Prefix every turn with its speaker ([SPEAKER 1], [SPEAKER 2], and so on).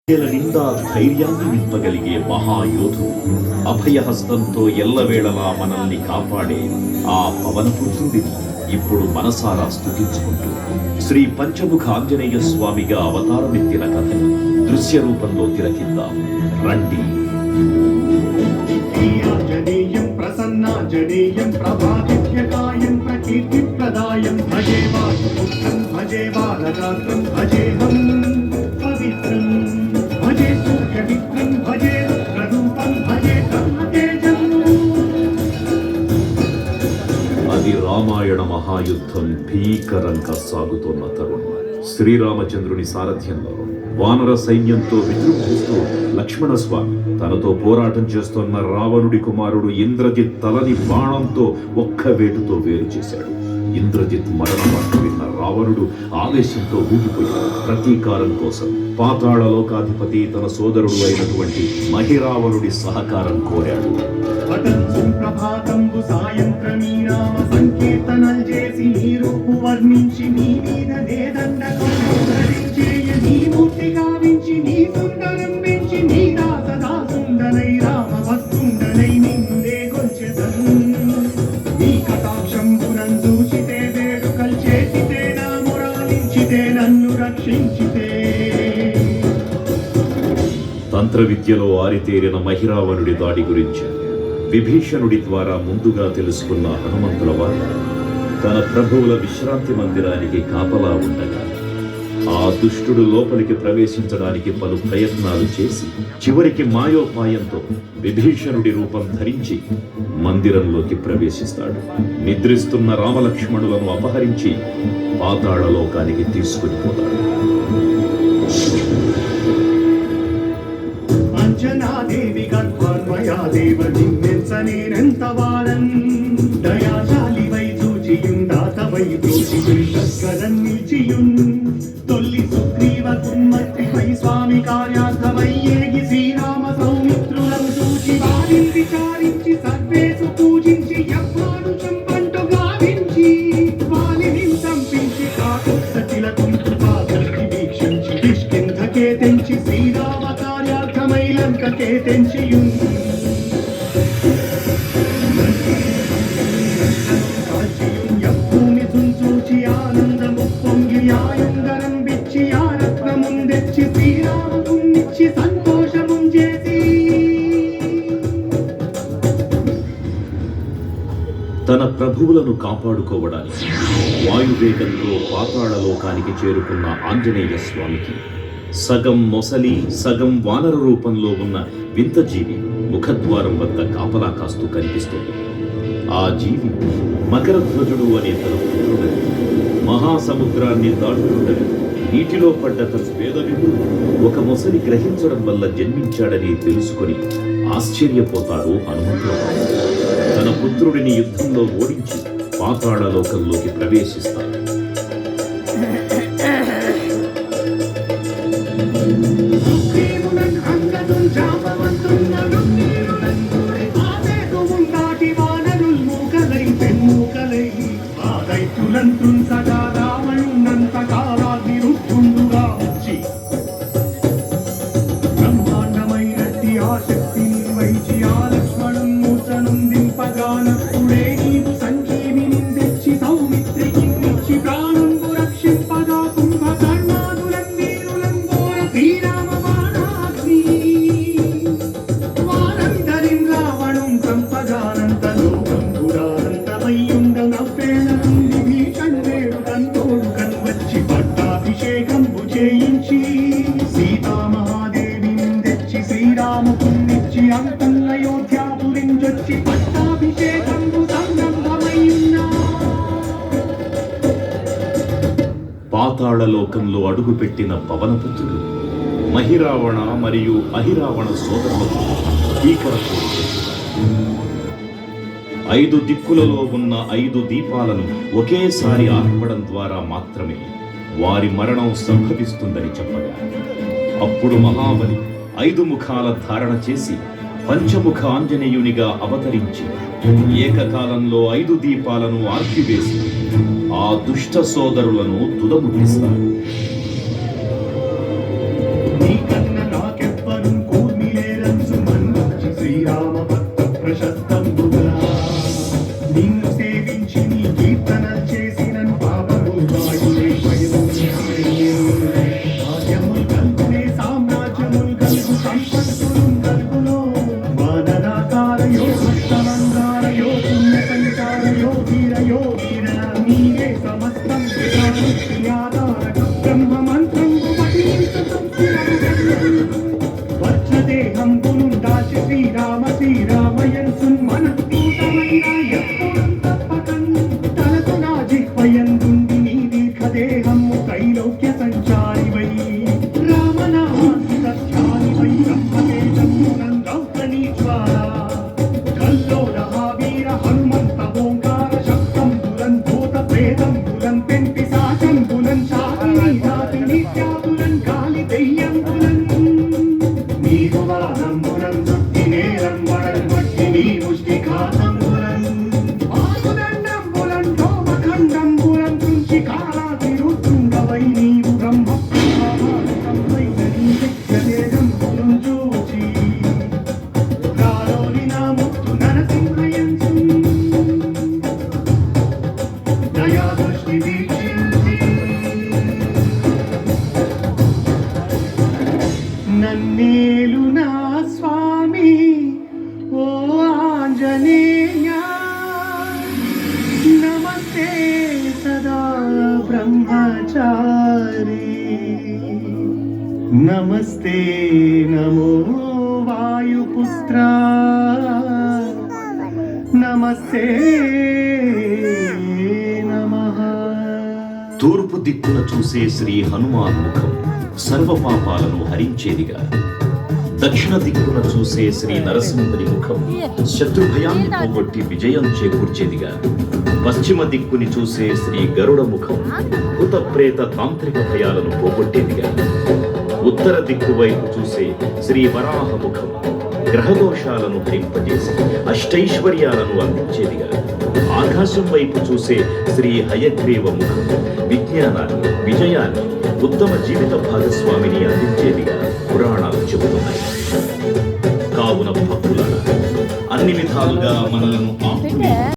[SPEAKER 1] నిండా ధైర్యాన్ని నింపగలిగే మహాయోధుడు, అభయహస్తంతో ఎల్లవేళలా మనల్ని కాపాడే ఆ పవనపుత్రుడిని ఇప్పుడు మనసారా స్తుతించుకుంటూ శ్రీ పంచముఖ ఆంజనేయ స్వామిగా అవతారమెత్తిన కథని దృశ్య రూపంలో తిలకిద్దాం రండి.
[SPEAKER 2] ప్రసన్నాంజనేయం ప్రభాదిత్యకాయం ప్రకీర్తిప్రదాయం భజే వాసుపుత్రం భజే బాలగాత్రం భజేహం పవిత్రం భజే సూర్యమిత్రం భజే రుద్రరూపం భజే కర్మతేజం.
[SPEAKER 1] అది రామాయణ మహాయుద్ధం భీకరంగా సాగుతున్న తరుణం. శ్రీరామచంద్రుని సారథ్యంలో వానర సైన్యంతో విజృంభిస్తూ లక్ష్మణస్వామి తనతో పోరాటం చేస్తున్న రావణుడి కుమారుడు ఇంద్రజిత్ తలని బాణంతో ఒక్క వేటుతో వేరు చేశాడు. ఇంద్రజిత్ మరణ వార్త విన్న రావణుడు ఆవేశంతో ఊగిపోయాడు. ప్రతీకారం కోసం పాతాళ లోకాధిపతి తన సోదరుడు అయినటువంటి మహిరావణుడి సహకారం కోరాడు.
[SPEAKER 2] సంకీర్తనలు చేసి నీ రూపు వర్ణించి నీ మీద నీ మూర్తి గావించి నీ సుందరం పెంచి నీ దాసదాసుండనై రామ భక్తుండనై నిన్నుదే గొల్చెదను. నీ కటాక్షంబునం చూచితే వేడుకల్ చేసితే నా మురాలించితే నన్ను రక్షించితే.
[SPEAKER 1] తంత్ర విద్యలో ఆరితేరిన మహిరావణుడి దాడి గురించి విభీషణుడి ద్వారా ముందుగా తెలుసుకున్న హనుమంతుల వారు తన ప్రభువుల విశ్రాంతి మందిరానికి కాపలా ఉండగా ఆ దుష్టుడు లోపలికి ప్రవేశించడానికి పలు ప్రయత్నాలు చేసి చివరికి మాయోపాయంతో విభీషణుడి రూపం ధరించి మందిరంలోకి ప్రవేశిస్తాడు. నిద్రిస్తున్న రామలక్ష్మణులను అపహరించి పాతాళ లోకానికి తీసుకుని పోతాడు.
[SPEAKER 2] అంజనాదేవి గర్భాన్వయాదేవ నిన్నెంత వారన్ దయాశాలివై చూచియుందాతవై దోషికరం నిలిచియున్ తొల్లి సుగ్రీవ కుమ్మత్రిపై స్వామి కార్యార్థమై ఏగి శ్రీరామ సౌమిత్రులను చూచి వారిని విచారించి సర్వేసు పూజించి యవ్వాను చంపంటు గావించి వాలిని చంపించి కాకుసతిలకుంటు పాదకి వీక్షించి కిష్కింధకే తెంచి శ్రీరామ కార్యార్థమై లంకకే తెంచియున్
[SPEAKER 1] తన ప్రభువులను కాపాడుకోవడానికి వాయువేగంతో పాతాళ లోకానికి చేరుకున్న ఆంజనేయ స్వామికి సగం మొసలి సగం వానర రూపంలో ఉన్న వింత జీవి ముఖద్వారం వద్ద కాపలా కాస్తూ కనిపిస్తుంది. ఆ జీవి మకరధ్వజుడు అనే తన పుత్రుడని మహాసముద్రాన్ని దాటుతుండని నీటిలో పడ్డ తన వేదవిధుడు ఒక మొసలి గ్రహించడం వల్ల జన్మించాడని తెలుసుకొని ఆశ్చర్యపోతాడు హనుమంతుడు. తన పుత్రుడిని యుద్ధంలో ఓడించి పాతాళ లోకంలోకి ప్రవేశిస్తాడు. పాతాళ లోకంలో అడుగుపెట్టిన పవనపుత్రుడు మహిరావణ మరియు అహిరావణ సోదరులతో భీకర పోరు చేశాడు. 5 దిక్కులలో ఉన్న 5 దీపాలను ఒకేసారి ఆర్పడం ద్వారా మాత్రమే వారి మరణం సంభవిస్తుందని చెప్పగా అప్పుడు మహాబలి 5 ముఖాల ధారణ చేసి పంచముఖ ఆంజనేయునిగా అవతరించి ఏకకాలంలో 5 దీపాలను ఆర్పివేసి ఆ దుష్ట సోదరులను తుదముట్టిస్తారు.
[SPEAKER 2] వజ్రదేహంబును దాచి శ్రీరామ శ్రీరామయన్సు మనస్ఫూటమైన ఎప్పుడుం తప్పకన్ తలకు నా జిహ్వయందుండి నీ దీర్ఘదేహము త్రైలోక్య సంచారివై రామనామాన్ని సత్యానివై బ్రహ్మతేజమునందౌకణీశ్వర కల్లోలహావీర హనుమంత ఓంకార శబ్దంబులం భూత ప్రేతంబులం పెంటి సాచంబులం శాతిని జాతి నిత్యాబులం గాలి దెయ్యంబులం నీకు వానంబులం చుట్టి నేరం వడల్ మట్టి నీ ముష్టిఘాతంబులం ఆగుదండంబులం డోమఖండంబులం తుంచి కాలాతి రుద్రుండవై నీవు బ్రహ్మ ప్రవాహాంతమైన నీ దిగ్గదేహంబులం చూచి రాలోని నా ముత్తు నరసింహయంసు దయా దృష్టి వీక్షించి నన్నేలు నా స్వామి ఓ ఆంజనేయ నమస్తే సదా బ్రహ్మచారి నమస్తే నమో వాయుపుత్ర నమస్తే నమః.
[SPEAKER 1] తూర్పు దిక్కున చూసే శ్రీ హనుమాన్ ముఖం సర్వ పాపాలను హరించేదిగా, దక్షిణ దిక్కున చూసే శ్రీ నరసింహుని ముఖం శత్రుభయాన్ని పోగొట్టి విజయం చేకూర్చేదిగా, పశ్చిమ దిక్కుని చూసే శ్రీ గరుడ ముఖం భూత ప్రేత తాంత్రిక భయాలను పోగొట్టేదిగా, ఉత్తర దిక్కు వైపు చూసే శ్రీ వరాహ ముఖం గ్రహదోషాలను హరింపజేసి అష్టైశ్వర్యాలను అందించేదిగా, ఆకాశం వైపు చూసే శ్రీ హయగ్రీవ ముఖం విజ్ఞానాన్ని విజయాన్ని ఉత్తమ జీవిత భాగస్వామిని అందించేదిగా పురాణాలు చెబుతున్నాయి. కావున భక్తులారా, అన్ని విధాలుగా మనలను ఆపుకుని